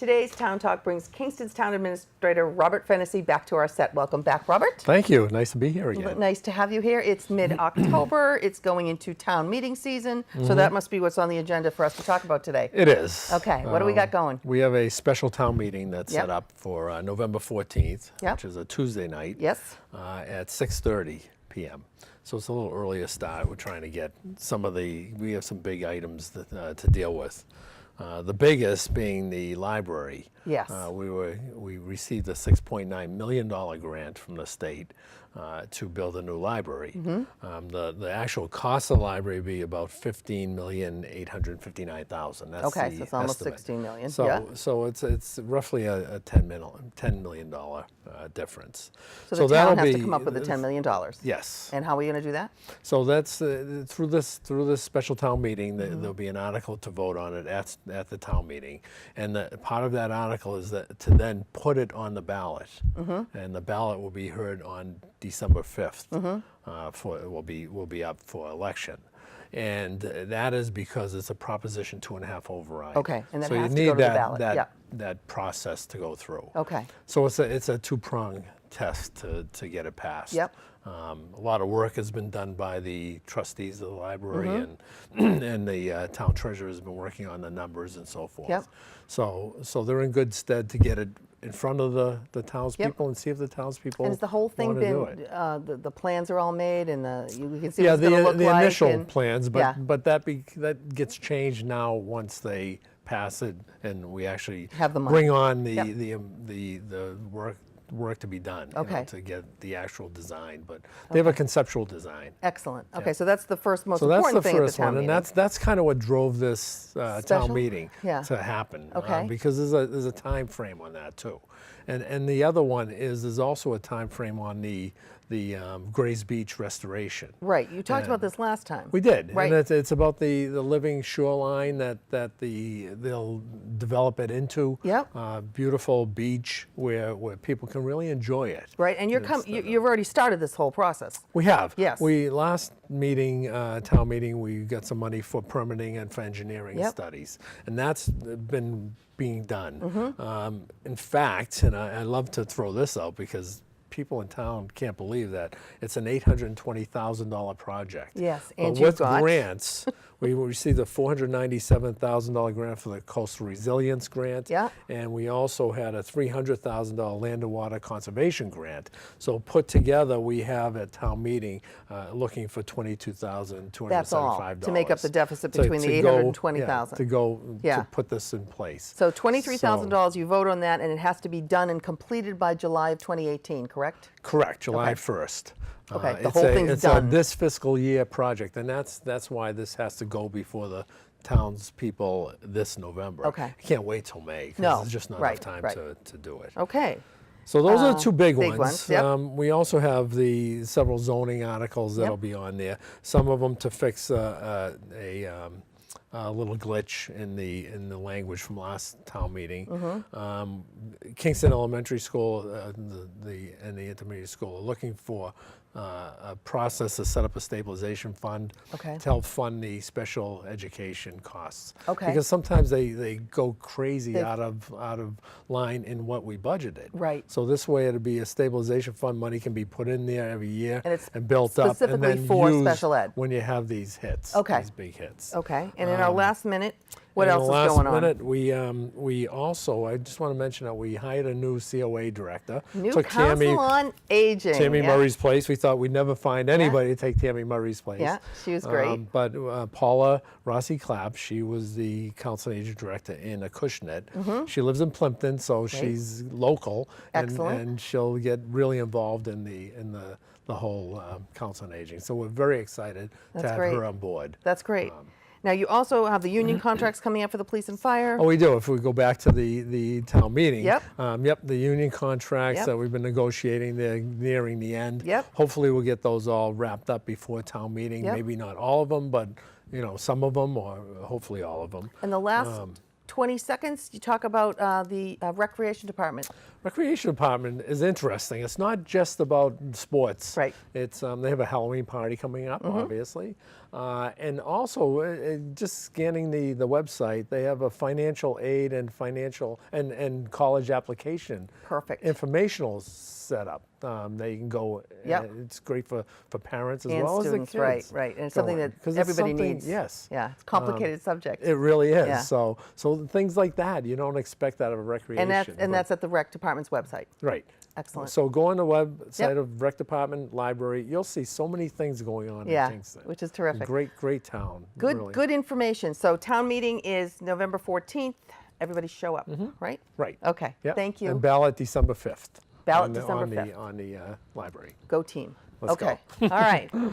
Today's Town Talk brings Kingston's Town Administrator Robert Fennessy back to our set. Welcome back, Robert. Thank you. Nice to be here again. Nice to have you here. It's mid-October. It's going into town meeting season, so that must be what's on the agenda for us to talk about today. It is. Okay, what do we got going? We have a special town meeting that's set up for November 14th, which is a Tuesday night. Yes. At 6:30 p.m. So it's a little earlier start. We're trying to get we have some big items to deal with. The biggest being the library. Yes. We received a $6.9 million grant from the state to build a new library. The actual cost of the library would be about $15,859,000. That's okay, the so it's almost estimate. $16 million. So it's roughly a $10 million difference. So the town has to come up with the $10 million. Yes. And how are we going to do that? So that's through this special town meeting. There'll be an article to vote on it at the town meeting, and part of that article is that to then put it on the ballot, and the ballot will be heard on December 5th. Will be up for election. And that is because it's a Proposition 2.5 override. Okay, and that so has you to need go to the ballot. that process to go through. Okay. So it's a two-prong test to get it passed. Yep. A lot of work has been done by the trustees of the library, and the town treasurer has been working on the numbers and so forth. Yep. So they're in good stead to get it in front of the townspeople and see if the townspeople And has the whole thing been, the plans are all made and you can see what it's going to look the like? initial plans, but that gets changed now once they pass it and we actually have the money. Bring on the work to be done to get the actual design, but they have a conceptual design. Excellent. Okay, so that's the first most important thing at the town meeting. And that's kind of what drove this town meeting to happen. Okay. Because there's a time frame on that too, and the other one is there's also a time frame on the Grays Beach restoration. Right. You talked about this last time. We did. Right. And it's about the living shoreline that they'll develop it into. Yep. Beautiful beach where people can really enjoy it. Right. And you've already started this whole process. We have. Yes. Last meeting, town meeting, we got some money for permitting and for engineering studies, and that's been being done. In fact, and I love to throw this out because people in town can't believe that it's an $820,000 project. Yes, and with grants, we received a $497,000 grant for the Coastal Resilience Grant, and we also had a $300,000 Land and Water Conservation Grant. So put together, we have at town meeting looking for $22,275. That's all to make up the deficit between the $820,000 to put this in place. So $23,000, you vote on that, and it has to be done and completed by July of 2018, correct? Correct, July 1st. Okay, the whole thing's done. It's a this fiscal year project, and that's why this has to go before the townspeople this November. Okay. I can't wait till May because there's just not enough time to do it. Okay. So those are the two big ones. Yep. We also have the several zoning articles that'll be on there. Some of them to fix a little glitch in the language from last town meeting. Kingston Elementary School and the intermediate school are looking for a process to set up a stabilization fund to help fund the special education costs. Because sometimes they go crazy out of line in what we budgeted. Right. So this way it'll be a stabilization fund. Money can be put in there every year and built up, and then for used special ed when you have these hits. These big hits. Okay. And in our last minute, what else is going on? In the last minute, we also, I just want to mention that we hired a new COA director. New Council on Aging. Tammy Murray's place. We thought we'd never find anybody to take Tammy Murray's place. Yeah, she was great. But Paula Rossi Clapp, she was the Council on Aging director in Acushnet. She lives in Plimpton, so she's local. And she'll get really involved in the whole Council on Aging. So we're very excited to have her on board. That's great. Now, you also have the union contracts coming up for the police and fire. Oh, we do. If we go back to the town meeting. The union contracts that we've been negotiating, they're nearing the end. Hopefully we'll get those all wrapped up before town meeting. Maybe not all of them, but some of them, or hopefully all of them. And the last 20 seconds, you talk about the Recreation Department. Recreation Department is interesting. It's not just about sports. Right. It's they have a Halloween party coming up, obviously. And also, just scanning the website, they have a financial aid and financial and college application Perfect. informational setup. They can go. Yep. It's great for parents as And well students, as the kids. right. And it's something going. that 'Cause it's everybody something- needs. Yes. Yeah, it's a complicated subject. It really is. Yeah. So things like that you don't expect out of a recreation. And that's at the rec department's website. right. Excellent. So go on the website Yep. of rec department library. You'll see so many things going on Yeah, in Kingston. which is terrific. Great town. Good, really. good information. So town meeting is November 14th. Everybody show up, right? Right. Okay. Yep. Thank you. And ballot December 5th. Ballot on the- December on the- 5th. On the library. Go team. Let's okay. go. All right.